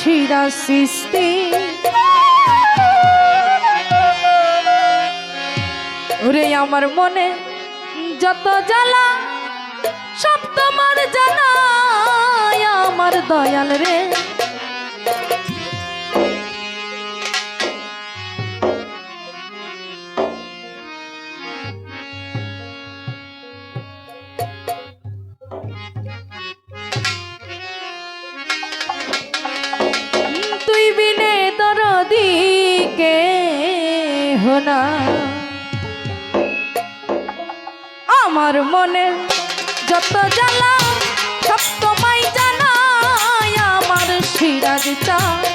শিরা সৃষ্টি ওরে আমার মনে যত জ্বালা সব তোমার জানা আমার দয়াল রে তুই বিনে দরদি কে হোনা আমার মনে যত জ্বালা সব তোমায় জানাই আমার সিরাজ চায়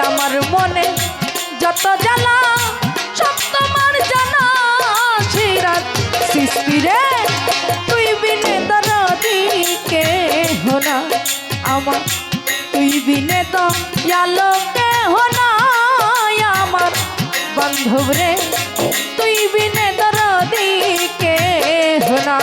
আমার মনে যত জ্বালা সব তোমার জানা সিরাজ সৃষ্টি রে তুই বিনে দরদি কে হোনা আমার তুই বিনে তো আলোকে হোনা আমার বান্ধব রে তুই বিনে দরদি কে হোনা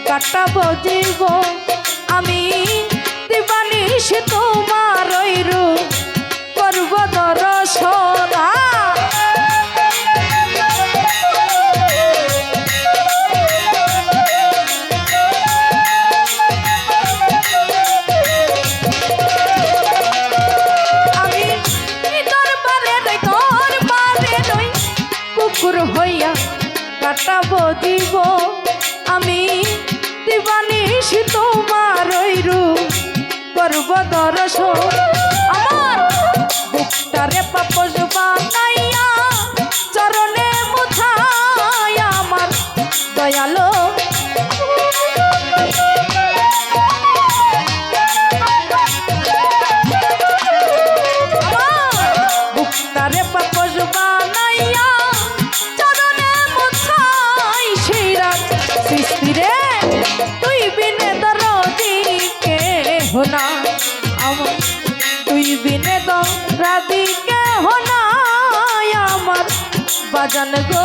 কাটাবো জীব আমি দিবানিশ তোমার রূপ করব দর্শন আমি দরবারে নই কুকুর হইয়া কাটাবো জীব আমি দিবানিশ তোমার রূপ করব দর্শন আমার বুকটারে পাপস বানাইয়া চরণে মুছায় আমার দয়ালো বুকটারে পাপস বানাইয়া চরণে মুছায় সিরাজ সৃষ্টি রে তুই বিনে দরদি কে হোনা আমার তুই বিনে দরদি কে হোনা আমার বাজান গো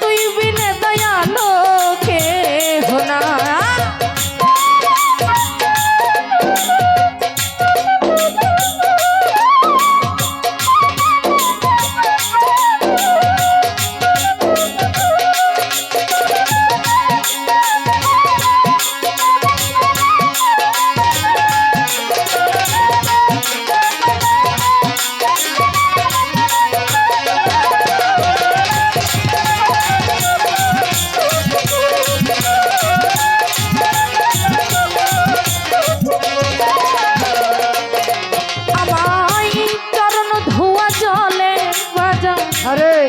তুই বিনে দয়ালো কে হোনা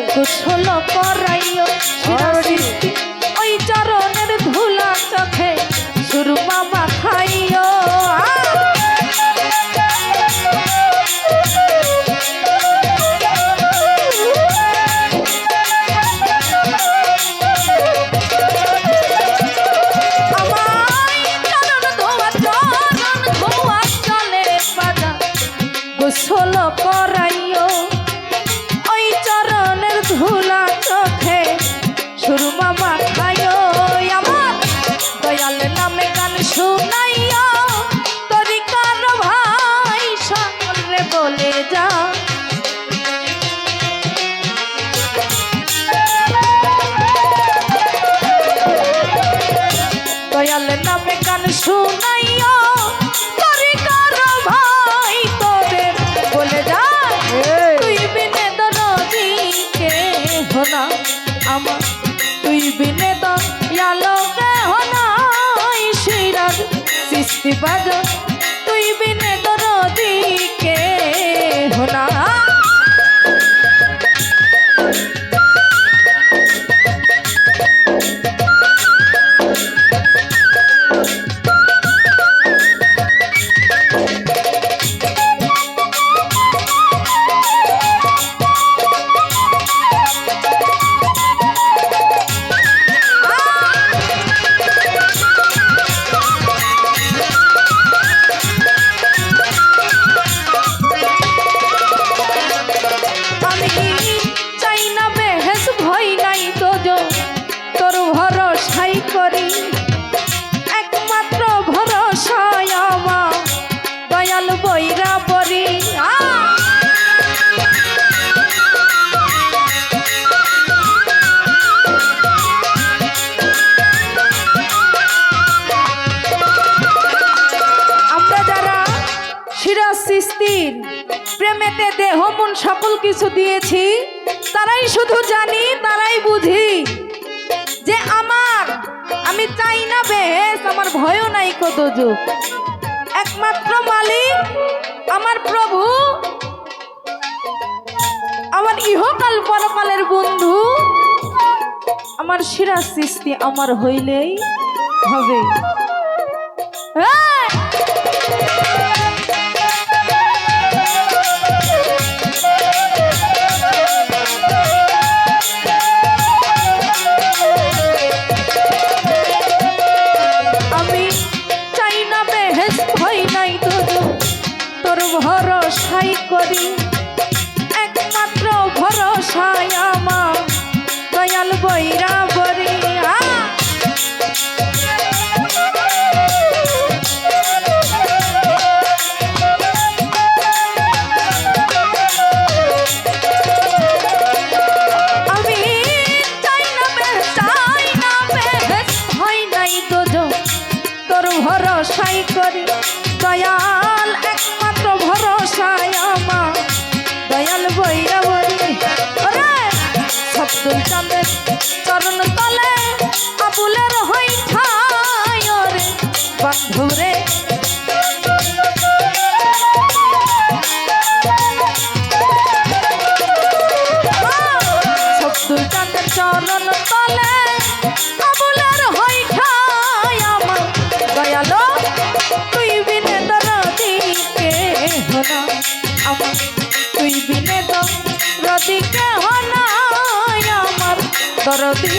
কুশল করাইও সৃষ্টি ওই চরণের ধুলা চোখে সুরমা মাখাইও গোসল করাইও ওই চরণের ধুলা চোখে সুর সিরাজ চিশতির প্রেমেতে দেহ মন সকল কিছু দিয়েছি। তারাই শুধু জানি, তারাই বুঝি যে আমি চাই না বেহেস, আমার ভয়ও নাই কত যুগ। একমাত্র মালিক আমার প্রভু, আমার ইহকাল পরকালের বন্ধু আমার সিরাজ চিশতি আমার হইলেই হবে। আমি চাই না বেহেস, ভয় নাই তোর ভরসাই করি। একমাত্র ভরসায় আমার দয়াল বৈরাবরী। আমি চাই না বেহেস, ভয় নাই তোর ভরসাই করি। দয়াল একমাত্র ভরসায় আমার দয়াল বৈরাবরী। সবদুল চাঁদের চরণ তলে আবুলের হই ঠাই রে বন্ধুরে। সবদুল চাঁদের চরণ তলে আবুলের হই ঠাই আমার দয়াল। তুই বিনে দরদি কেহ না আমার, তুই বিনে দরদি কেহ না আমার দরদি।